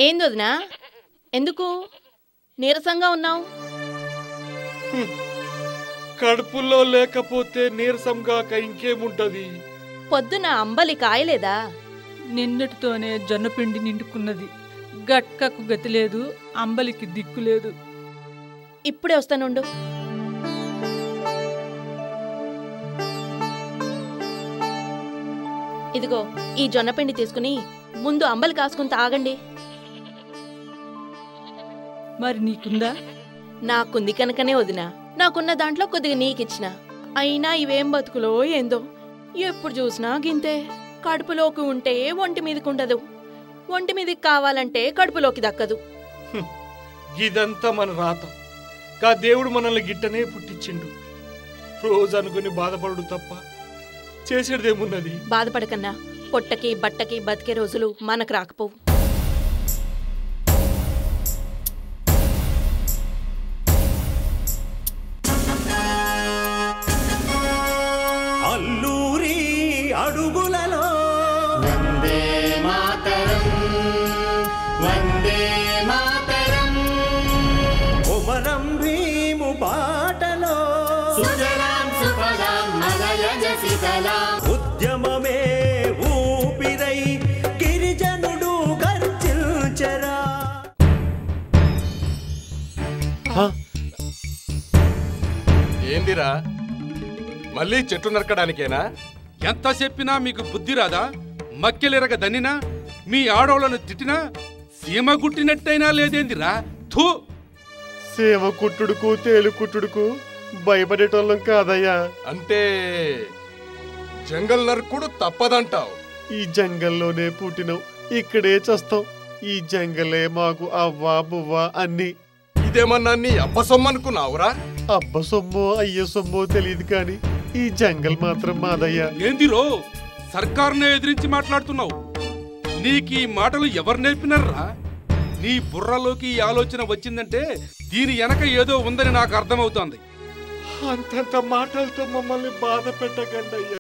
ఏందొదినా? ఎందుకు నీరసంగా ఉన్నావు? కడుపులో లేకపోతే నీరసంగాక ఇంకేముంటది? పొద్దున అంబలి కాయలేదా? నిన్నటితోనే జొన్నపిండి నిండుకున్నది. గట్కకు గతి లేదు, అంబలికి దిక్కు లేదు. ఇప్పుడే వస్తానుండు. ఇదిగో ఈ జొన్నపిండి తీసుకుని ముందు అంబలి కాసుకుని తాగండి. మరి నీకుందా? నాకుంది కనుకనే వదినా. నాకున్న దాంట్లో కొద్దిగా నీకిచ్చిన. అయినా ఇవేం బతుకులో ఏందో, ఎప్పుడు చూసినా గింతే. కడుపులోకి ఉంటే ఒంటి మీదకి ఉండదు, ఒంటి మీదకి కావాలంటే కడుపులోకి దక్కదు. ఇదంతా మన రాత. కా దేవుడు మనల్ని గిట్టనే పుట్టించిండు. రోజు అనుకుని బాధపడు తప్ప చేసేదేమున్నది? బాధపడకన్నా, పొట్టకి బట్టకి బతికే రోజులు మనకు రాకపోవు. అల్లూరి అడుగులలో వందే మాతరం, వందే మాతరం. కొమరం భీము బాటలో సుజలాం సుఫలాం మలయజ శీతలాం. ఉద్యమమే ఊపిరై గిరిజనుడు గర్జించరా. ఏందిరా, మళ్ళీ చెట్లు నరకడానికేనా? ఎంత చెప్పినా మీకు బుద్ధి రాదా? మక్కెలిరగ దన్నినా, మీ ఆడోళ్లను తిట్టినా సీమ గుట్టినట్టయినా లేదేందిరా? థూ! సేవ కుట్టుడుకు తేలు కుట్టుడుకు భయపడేటోళ్ళం కాదయ్యా. అంటే జంగల్ నరుకుడు తప్పదంటావు? ఈ జంగల్లోనే పుట్టినాం, ఇక్కడే చస్తాం. ఈ జంగలే మాకు అవ్వా బువ్వా అన్ని. ఇదేమన్నా నీ అబ్బసొమ్మనుకున్నావురా? అబ్బ సొమ్మో అయ్య సొమ్మో తెలియదు కానీ ఈ జంగల్ మాత్రం మాదయ్యా. ఏందిరో సర్కారునే ఎదిరించి మాట్లాడుతున్నావు? నీకీ మాటలు ఎవరు నేర్పినారా? నీ బుర్రలోకి ఈ ఆలోచన వచ్చిందంటే దీని వెనక ఏదో ఉందని నాకు అర్థమవుతోంది. అంతంత మాటలతో మమ్మల్ని బాధ పెట్టకండి అయ్యా.